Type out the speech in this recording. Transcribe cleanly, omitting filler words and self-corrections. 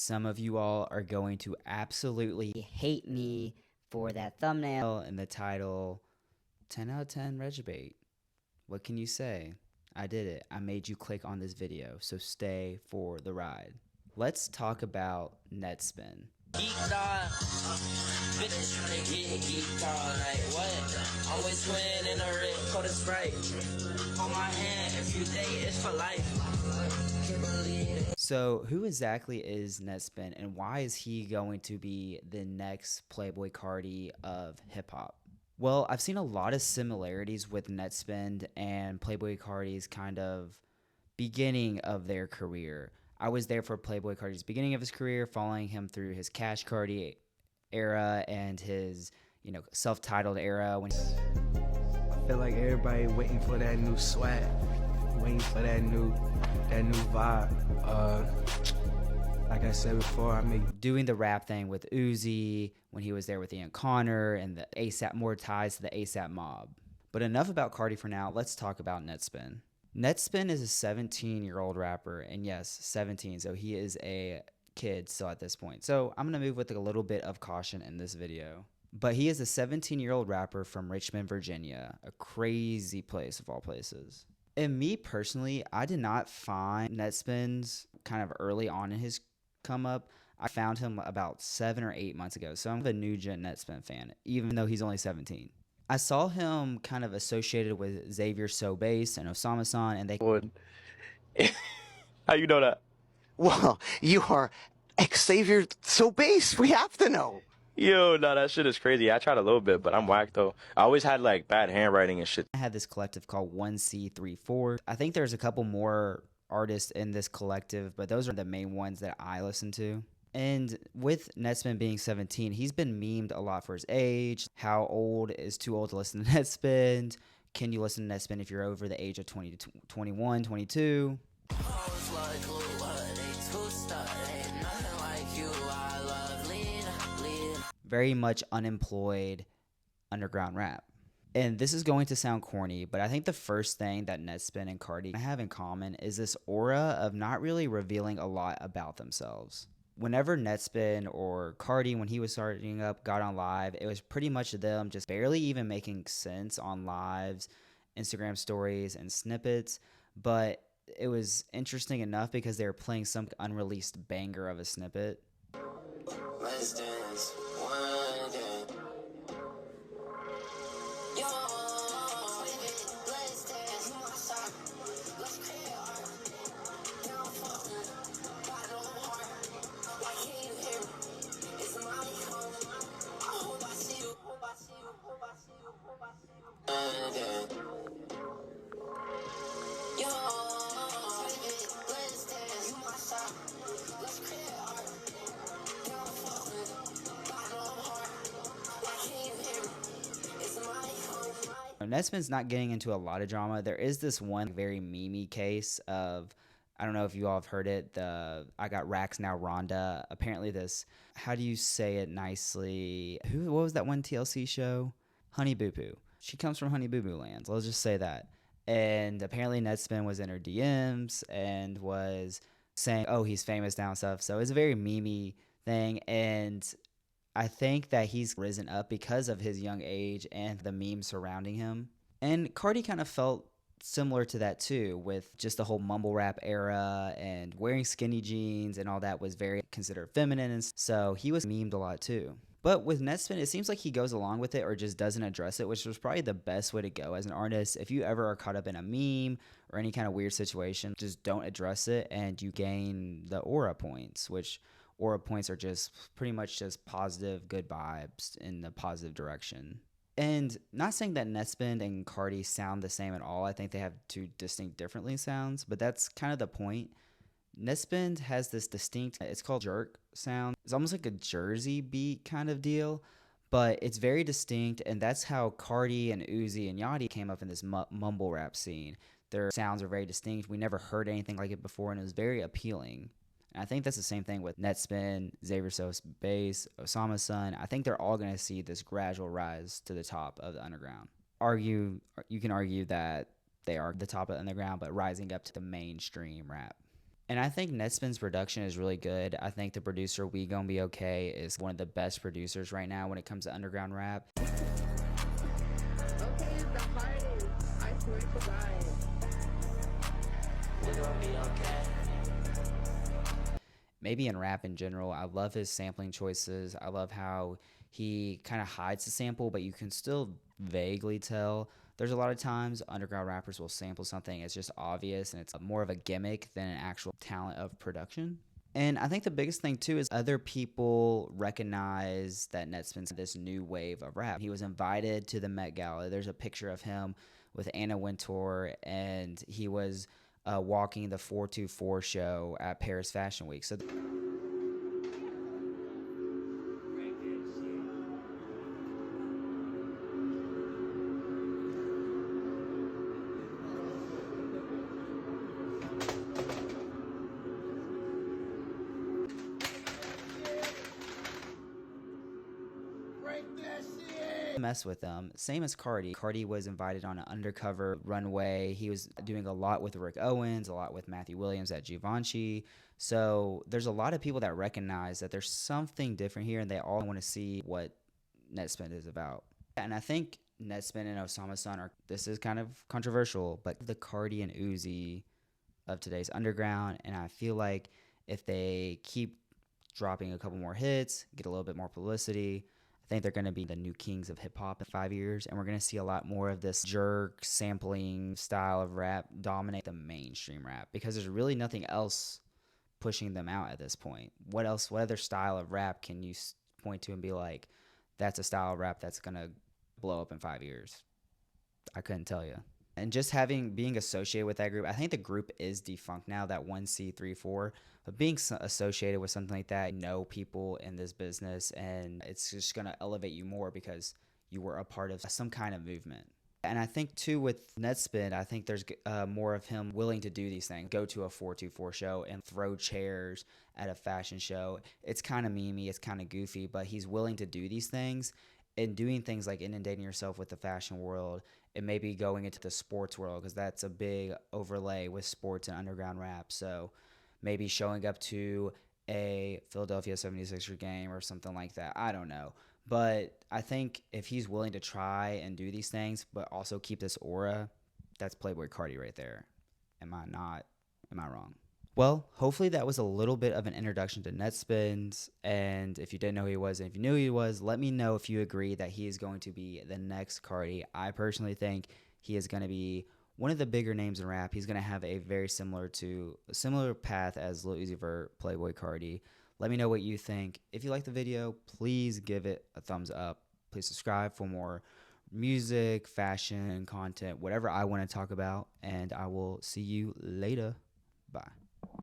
Some of you all are going to absolutely hate me for that thumbnail and the title 10 out of 10 Regibate. What can you say? I did it. I made you click on this video, so stay for the ride. Let's talk about Nettspend. Geek dog, bitches tryna get geek dog, like what? Always win in a red coat of Sprite. On my hand, if you date, it's for life. So who exactly is Nettspend, and why is he going to be the next Playboi Carti of hip hop? Well, I've seen a lot of similarities with Nettspend and Playboi Carti's kind of beginning of their career. I was there for Playboi Carti's beginning of his career, following him through his Cash Carti era and his, self-titled era. I feel like everybody waiting for that new swag, waiting for that new vibe. Like I said before, doing the rap thing with Uzi when he was there with Ian Connor and the ASAP, more ties to the ASAP mob. But enough about Carti for now. Let's talk about Nettspend. Nettspend is a 17-year-old rapper, and yes, 17, so he is a kid still at this point. So I'm going to move with a little bit of caution in this video. But he is a 17-year-old rapper from Richmond, Virginia, a crazy place of all places. And me personally, I did not find Nettspend kind of early on in his come up. I found him about 7 or 8 months ago, so I'm a new gen Nettspend fan, even though he's only 17. I saw him kind of associated with Xavier So Bass and Osama-san, and they... How you know that? Well, you are Xavier So Bass. We have to know. Yo, no, that shit is crazy. I tried a little bit, but I'm whack though. I always had like bad handwriting and shit. I had this collective called 1C34. I think there's a couple more artists in this collective, but those are the main ones that I listen to. And with Nettspend being 17, he's been memed a lot for his age. How old is too old to listen to Nettspend? Can you listen to Nettspend if you're over the age of 20 to 21, 22? Very much unemployed underground rap. And this is going to sound corny, but I think the first thing that Nettspend and Carti have in common is this aura of not really revealing a lot about themselves. Whenever Nettspend or Carti, when he was starting up, got on live, it was pretty much them just barely even making sense on lives, Instagram stories, and snippets. But it was interesting enough because they were playing some unreleased banger of a snippet. Let's dance one day. Yo, let's dance my side. Let's create art. Now I'm fucking got no heart. Why can't you hear me? It's my home. I hope I see you. Hope I see you. Hope I see you. Hope I see you. Yo, let's dance my side. Let's create art. Nettspend's not getting into a lot of drama. There is this one very memey case of, I don't know if you all have heard it, the I Got Racks Now Rhonda. Apparently this, how do you say it nicely? What was that one TLC show? Honey Boo Boo. She comes from Honey Boo Boo Land. Let's just say that. And apparently Nettspend was in her DMs and was saying, oh, he's famous now and stuff. So it's a very memey thing. And I think that he's risen up because of his young age and the memes surrounding him. And Carti kind of felt similar to that too, with just the whole mumble rap era, and wearing skinny jeans and all that was very considered feminine. And so he was memed a lot too. But with Nettspend, it seems like he goes along with it or just doesn't address it, which was probably the best way to go as an artist. If you ever are caught up in a meme or any kind of weird situation, just don't address it and you gain the aura points, which aura points are just pretty much just positive, good vibes in the positive direction. And not saying that Nettspend and Carti sound the same at all. I think they have two distinct differently sounds, but that's kind of the point. Nettspend has this distinct, it's called jerk sound. It's almost like a Jersey beat kind of deal, but it's very distinct, and that's how Carti and Uzi and Yachty came up in this mumble rap scene. Their sounds are very distinct. We never heard anything like it before, and it was very appealing. And I think that's the same thing with Nettspend, Xavier So Bass, Osama-san. I think they're all going to see this gradual rise to the top of the underground. You can argue that they are the top of the underground, but rising up to the mainstream rap. And I think Netspend's production is really good. I think the producer We Gon' Be Okay is one of the best producers right now when it comes to underground rap. Okay, the hardest. I swear to God. Maybe in rap in general, I love his sampling choices. I love how he kind of hides the sample, but you can still vaguely tell. There's a lot of times underground rappers will sample something, it's just obvious and it's more of a gimmick than an actual talent of production. And I think the biggest thing too is other people recognize that Netspend's this new wave of rap. He was invited to the Met Gala. There's a picture of him with Anna Wintour, and he was walking the 424 show at Paris Fashion Week. So mess with them. Same as Cardi. Cardi was invited on an undercover runway. He was doing a lot with Rick Owens, a lot with Matthew Williams at Givenchy. So there's a lot of people that recognize that there's something different here, and they all want to see what Netspend is about. And I think Netspend and Osama Sun are, this is kind of controversial, but the Cardi and Uzi of today's underground. And I feel like if they keep dropping a couple more hits, get a little bit more publicity, I think they're going to be the new kings of hip hop in 5 years, and we're going to see a lot more of this jerk sampling style of rap dominate the mainstream rap because there's really nothing else pushing them out at this point. What else? What other style of rap can you point to and be like, that's a style of rap that's going to blow up in 5 years? I couldn't tell you. And just being associated with that group, I think the group is defunct now, that 1C34, but being associated with something like that, you know people in this business, and it's just going to elevate you more because you were a part of some kind of movement. And I think too with Netspend, I think there's more of him willing to do these things, go to a 424 show and throw chairs at a fashion show. It's kind of memey, it's kind of goofy, but he's willing to do these things and doing things like inundating yourself with the fashion world and maybe going into the sports world because that's a big overlay with sports and underground rap. So maybe showing up to a Philadelphia 76er game or something like that. I don't know. But I think if he's willing to try and do these things, but also keep this aura, that's Playboy Cardi right there. Am I not? Am I wrong? Well, hopefully that was a little bit of an introduction to Netspend. And if you didn't know who he was, and if you knew who he was, let me know if you agree that he is going to be the next Cardi. I personally think he is going to be one of the bigger names in rap. He's going to have a very similar path as Lil Uzi Vert, Playboy Cardi. Let me know what you think. If you like the video, please give it a thumbs up. Please subscribe for more music, fashion, content, whatever I want to talk about. And I will see you later. Bye.